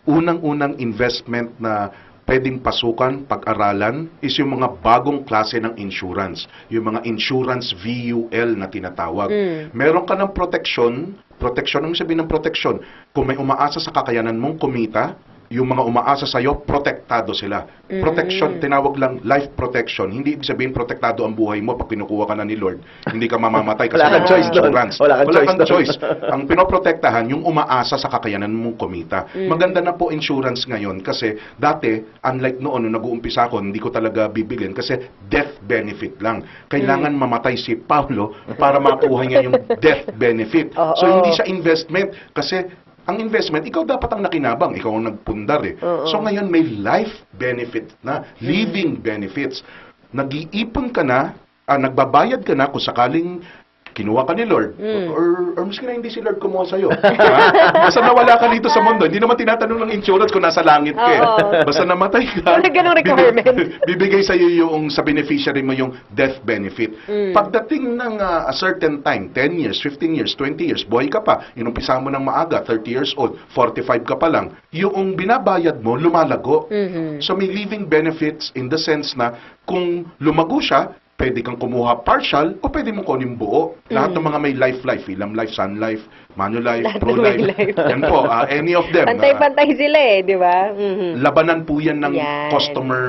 Unang-unang investment na pwedeng pasukan, pag-aralan, is yung mga bagong klase ng insurance. Yung mga insurance VUL na tinatawag. Meron ka ng protection, ang sabihin ng protection, kung may umaasa sa kakayanan mong kumita, yung mga umaasa sa'yo, protektado sila. Protection, tinawag lang life protection. Hindi ibig sabihin protektado ang buhay mo pag kinukuha ka na ni Lord. Hindi ka mamamatay kasi Wala kang choice doon. insurance. Wala kang choice Ang pinoprotektahan, yung umaasa sa kakayanan mong kumita. Maganda na po insurance ngayon kasi dati, unlike noon, nung nag-uumpisa ako, hindi ko talaga bibilin kasi death benefit lang. Kailangan mamatay si Paulo para makuha niya yung death benefit. So, hindi siya investment kasi ang investment, ikaw dapat ang nakinabang. Ikaw ang nagpundar eh. So ngayon may life benefit na, living benefits. Nag-iipon ka na, nagbabayad ka na kung sakaling kinuha ka ni Lord, or maski na hindi si Lord kumuha sa'yo. Basta nawala ka dito sa mundo, hindi naman tinatanong ng insurance kung nasa langit ka. Oo. Basta namatay ka, Wala ganong requirement. bibigay sa'yo yung sa beneficiary mo yung death benefit. Pagdating ng a certain time, 10 years, 15 years, 20 years, buhay ka pa, inumpisa mo ng maaga, 30 years old, 45 ka pa lang, yung binabayad mo, lumalago. So may living benefits in the sense na kung lumago siya, pwede kang kumuha partial o pwede mo kunin buo. Lahat ng mga may life, Film Life, Sun Life, Manulife, Lahat Pro ng may Life. life. Yan po, any of them. Pantay-pantay sila di ba? Labanan po yan ng Yan. customer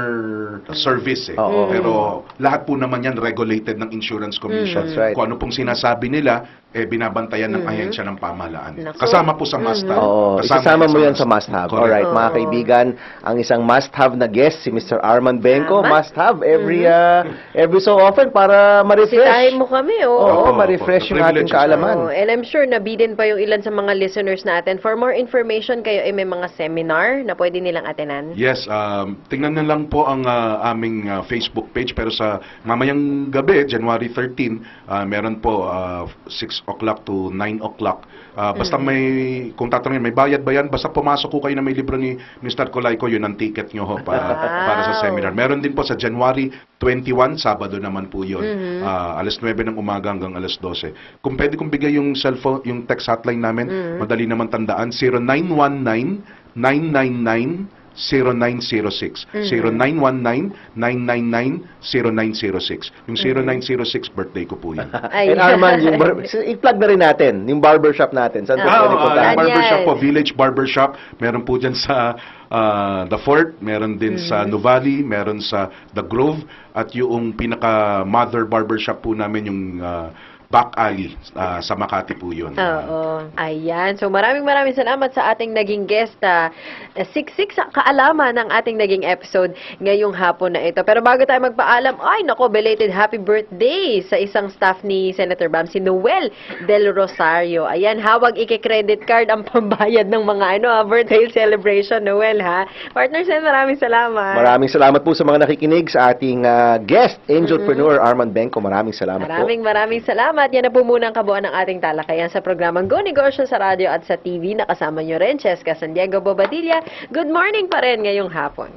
service Oo. Pero lahat po naman yan regulated ng Insurance Commission. That's right. Kung ano pong sinasabi nila, binabantayan ng ahensya ng pamahalaan. Naku. Kasama po sa must-have. Oo, isasama mo yan sa must-have. Correct. Alright, mga Oo. kaibigan, ang isang must-have na guest, si Mr. Armand Benco, Tama. must-have every so often para ma-refresh. Sitahin mo kami, Oo, Opo, ma-refresh opo. yung ating Privileges. kaalaman. Oh, and I'm sure nabidin pa yung ilan sa mga listeners natin. For more information, kayo ay may mga seminar na pwede nilang atenan. Yes, tingnan na lang po ang aming Facebook page, pero sa mamayang gabi, January 13, meron po 6 o'clock to 9 o'clock. Basta kung tatanungin, may bayad ba yan? Basta pumasok ko kayo na may libro ni Mr. Colayco, yun ang ticket nyo para sa seminar. Meron din po sa January 21, Sabado naman po yun. Alas 9 ng umaga hanggang alas 12. Kung pwede kong bigay yung cellphone, yung text hotline namin, madali naman tandaan, 0919-999-0906. 0919-999-0906. Yung 0906, birthday ko po yun. And Armand, i-plug na rin natin, yung barbershop natin. Saan po pwede puntahan? Barbershop Yan. po, Village Barbershop. Meron po dyan sa The Fort, meron din sa Nuvali, meron sa The Grove, at yung pinaka-mother barbershop po namin, yung Back Alley sa Makati po yun. Oo. Ayan. So maraming salamat sa ating naging guest. Siksik sa kaalaman ng ating naging episode ngayong hapon na ito. Pero bago tayo magpaalam, ay nako, belated happy birthday sa isang staff ni Senator Bam, si Noel Del Rosario. Ayan, hawag iki-credit card ang pambayad ng mga birthday celebration, Noel, ha? Partner Sen, maraming salamat. Maraming salamat po sa mga nakikinig sa ating guest, Angelpreneur Armand Benco. Maraming salamat po. Maraming salamat. Yan na po muna ang kabuuan ng ating talakayan sa programang Go Negosyo sa radyo at sa TV. Nakasama nyo rin, Cheska San Diego Bobadilla. Good morning pa rin ngayong hapon.